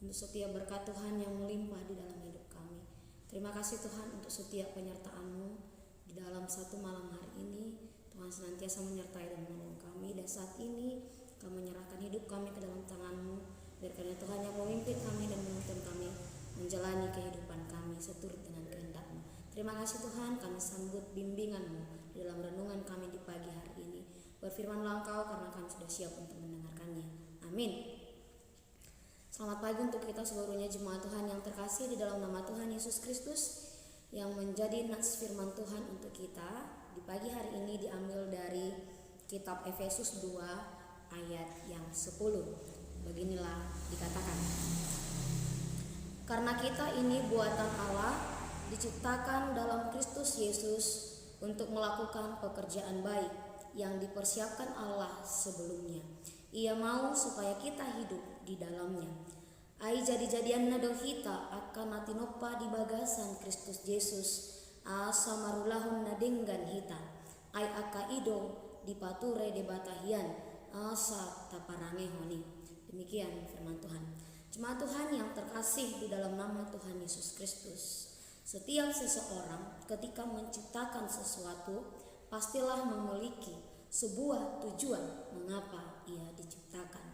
untuk setiap berkat Tuhan yang melimpah di dalam hidup kami. Terima kasih Tuhan untuk setiap penyertaan-Mu di dalam satu malam hari ini. Tuhan senantiasa menyertai dan menolong kami, dan saat ini kami menyerahkan hidup kami ke dalam tangan-Mu. Biarkan Tuhan yang memimpin kami dan menuntun kami menjalani kehidupan kami seturut dengan kehendak-Mu. Terima kasih Tuhan, kami sambut bimbingan-Mu di dalam renungan kami di pagi hari ini. Berfirmanlah Engkau karena kami sudah siap untuk mendengarkannya. Amin. Selamat pagi untuk kita seluruhnya jemaat Tuhan yang terkasih di dalam nama Tuhan Yesus Kristus, yang menjadi nas firman Tuhan untuk kita di pagi hari ini diambil dari kitab Efesus 2 ayat yang 10. Beginilah dikatakan, karena kita ini buatan Allah, diciptakan dalam Kristus Yesus untuk melakukan pekerjaan baik yang dipersiapkan Allah sebelumnya. Ia mau supaya kita hidup di dalamnya. Ai jadi-jadian nado hita akan natinopa di bagasan Kristus Yesus, asa marulahun nadenggan hita. Ai aka ido dipature debatahian, asa taparangehoni. Demikian firman Tuhan. Jemaat Tuhan yang terkasih di dalam nama Tuhan Yesus Kristus, setiap seseorang ketika menciptakan sesuatu pastilah memiliki sebuah tujuan mengapa ia diciptakan.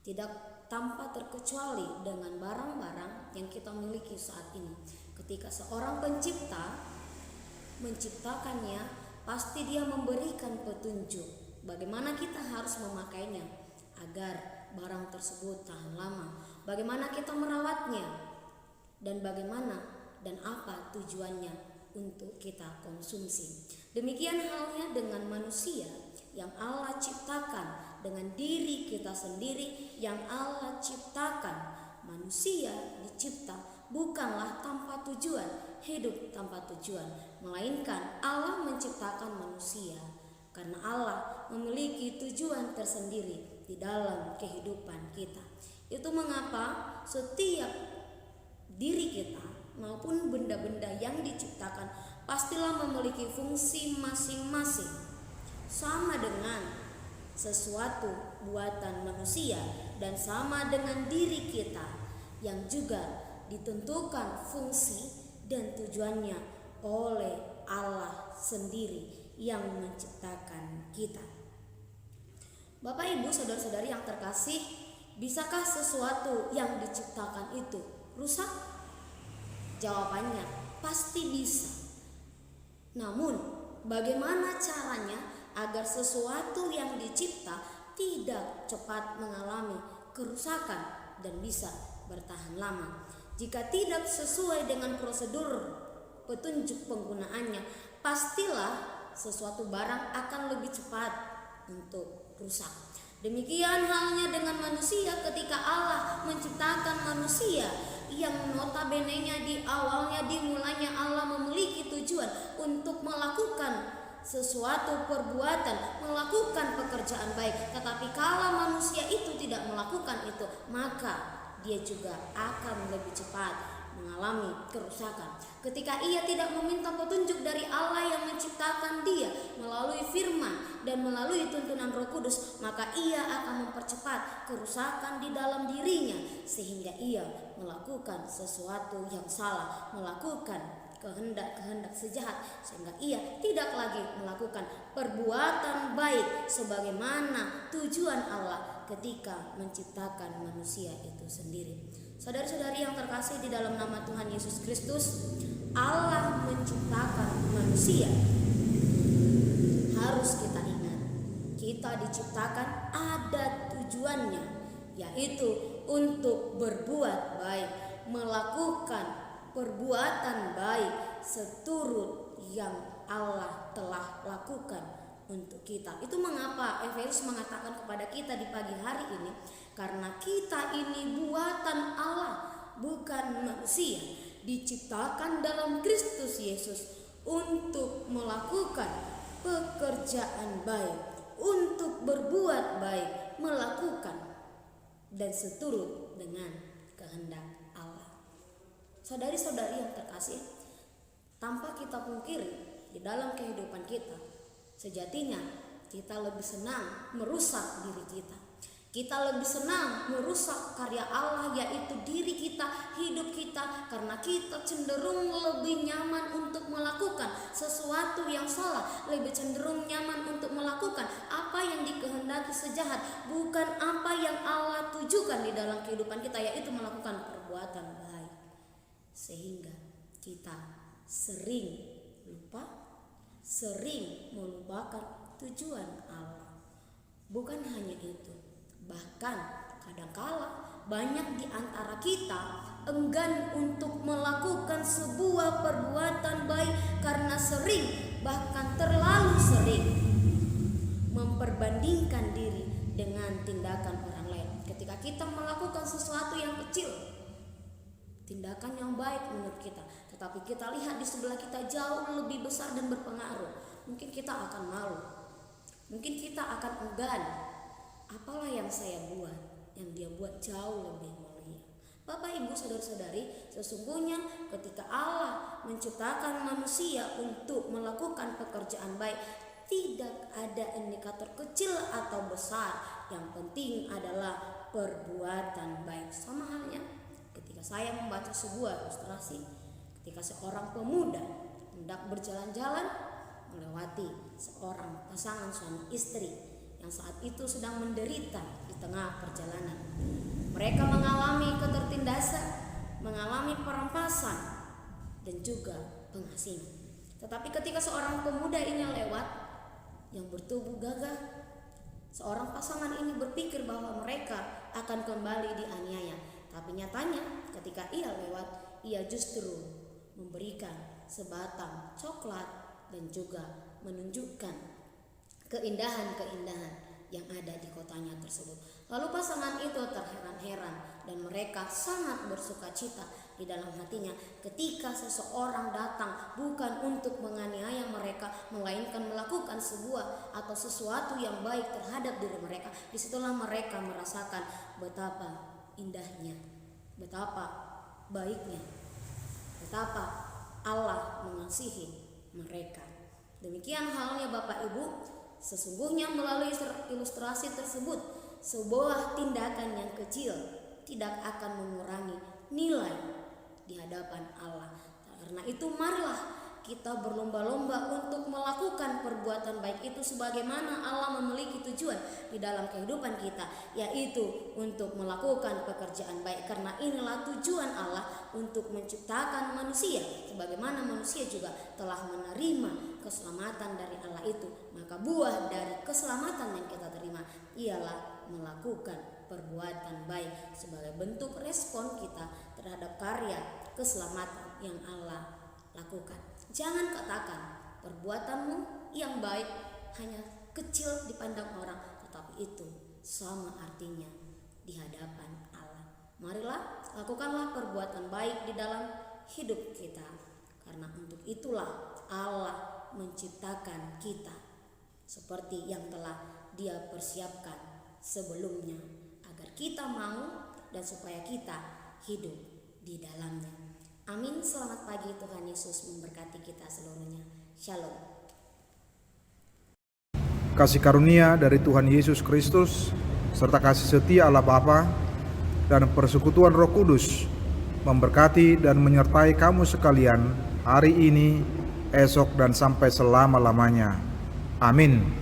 Tidak tanpa terkecuali dengan barang-barang yang kita miliki saat ini. Ketika seorang pencipta menciptakannya, pasti dia memberikan petunjuk bagaimana kita harus memakainya agar barang tersebut tahan lama, bagaimana kita merawatnya, dan bagaimana dan apa tujuannya untuk kita konsumsi. Demikian halnya dengan manusia yang Allah ciptakan, dengan diri kita sendiri yang Allah ciptakan. Manusia dicipta bukanlah tanpa tujuan, hidup tanpa tujuan, melainkan Allah menciptakan manusia karena Allah memiliki tujuan tersendiri di dalam kehidupan kita. Itu mengapa setiap diri kita maupun benda-benda yang diciptakan pastilah memiliki fungsi masing-masing. Sama dengan sesuatu buatan manusia dan sama dengan diri kita yang juga ditentukan fungsi dan tujuannya oleh Allah sendiri yang menciptakan kita. Bapak Ibu saudara-saudari yang terkasih, bisakah sesuatu yang diciptakan itu rusak? Jawabannya pasti bisa. Namun bagaimana caranya agar sesuatu yang dicipta tidak cepat mengalami kerusakan dan bisa bertahan lama? Jika tidak sesuai dengan prosedur petunjuk penggunaannya, pastilah sesuatu barang akan lebih cepat untuk rusak. Demikian halnya dengan manusia ketika Allah menciptakan manusia yang notabene-nya di awalnya dimulainya Allah memiliki tujuan untuk melakukan sesuatu perbuatan, melakukan pekerjaan baik. Tetapi kalau manusia itu tidak melakukan itu, maka dia juga akan lebih cepat mengalami kerusakan. Ketika ia tidak meminta petunjuk dari Allah yang menciptakan dia melalui firman dan melalui tuntunan Roh Kudus, maka ia akan mempercepat kerusakan di dalam dirinya sehingga ia melakukan sesuatu yang salah, melakukan kehendak-kehendak sejahat, sehingga ia tidak lagi melakukan perbuatan baik sebagaimana tujuan Allah ketika menciptakan manusia itu sendiri. Saudara-saudari yang terkasih di dalam nama Tuhan Yesus Kristus, Allah menciptakan manusia. Harus kita ingat, kita diciptakan ada tujuannya, yaitu untuk berbuat baik, melakukan perbuatan baik seturut yang Allah telah lakukan untuk kita. Itu mengapa Efesus mengatakan kepada kita di pagi hari ini, karena kita ini buatan Allah, bukan manusia, diciptakan dalam Kristus Yesus untuk melakukan pekerjaan baik, untuk berbuat baik, melakukan dan seturut dengan kehendak Allah. Saudari-saudari yang terkasih, tanpa kita pungkiri di dalam kehidupan kita, sejatinya kita lebih senang merusak diri kita. Kita lebih senang merusak karya Allah, yaitu diri kita, hidup kita, karena kita cenderung lebih nyaman untuk melakukan sesuatu yang salah, lebih cenderung nyaman untuk melakukan apa yang dikehendaki sejahat, bukan apa yang Allah tujukan di dalam kehidupan kita, yaitu melakukan perbuatan baik. Sehingga kita sering lupa, sering melupakan tujuan Allah. Bukan hanya itu, bahkan kadangkala banyak di antara kita enggan untuk melakukan sebuah perbuatan baik karena sering, bahkan terlalu sering memperbandingkan diri dengan tindakan orang lain. Ketika kita melakukan sesuatu yang kecil, tindakan yang baik menurut kita, tetapi kita lihat di sebelah kita jauh lebih besar dan berpengaruh, mungkin kita akan malu, mungkin kita akan enggan. Apalah yang saya buat, yang dia buat jauh lebih mulia. Bapak, Ibu, saudara-saudari, sesungguhnya ketika Allah menciptakan manusia untuk melakukan pekerjaan baik, tidak ada indikator kecil atau besar. Yang penting adalah perbuatan baik. Sama halnya ketika saya membaca sebuah ilustrasi, ketika seorang pemuda hendak berjalan-jalan melewati seorang pasangan suami istri yang saat itu sedang menderita di tengah perjalanan. Mereka mengalami ketertindasan, mengalami perampasan, dan juga pengasingan. Tetapi ketika seorang pemuda ini lewat yang bertubuh gagah, seorang pasangan ini berpikir bahwa mereka akan kembali dianiaya. Tapi nyatanya ketika ia lewat, ia justru memberikan sebatang coklat dan juga menunjukkan keindahan-keindahan yang ada di kotanya tersebut. Lalu pasangan itu terheran-heran dan mereka sangat bersuka cita di dalam hatinya ketika seseorang datang bukan untuk menganiaya mereka, melainkan melakukan sebuah atau sesuatu yang baik terhadap diri mereka. Disitulah mereka merasakan betapa indahnya, betapa baiknya, betapa Allah mengasihi mereka. Demikian halnya Bapak Ibu, sesungguhnya melalui ilustrasi tersebut, sebuah tindakan yang kecil tidak akan mengurangi nilai di hadapan Allah. Karena itu marilah kita berlomba-lomba untuk melakukan perbuatan baik itu sebagaimana Allah memiliki tujuan di dalam kehidupan kita, yaitu untuk melakukan pekerjaan baik. Karena inilah tujuan Allah untuk menciptakan manusia, sebagaimana manusia juga telah menerima keselamatan dari Allah itu. Maka buah dari keselamatan yang kita terima ialah melakukan perbuatan baik sebagai bentuk respon kita terhadap karya keselamatan yang Allah lakukan. Jangan katakan perbuatanmu yang baik hanya kecil dipandang orang, tetapi itu sama artinya di hadapan Allah. Marilah lakukanlah perbuatan baik di dalam hidup kita, karena untuk itulah Allah menciptakan kita seperti yang telah Dia persiapkan sebelumnya, agar kita mau dan supaya kita hidup di dalamnya. Amin. Selamat pagi, Tuhan Yesus memberkati kita seluruhnya. Shalom. Kasih karunia dari Tuhan Yesus Kristus serta kasih setia Allah Bapa dan persekutuan Roh Kudus memberkati dan menyertai kamu sekalian hari ini, esok, dan sampai selama-lamanya. Amin.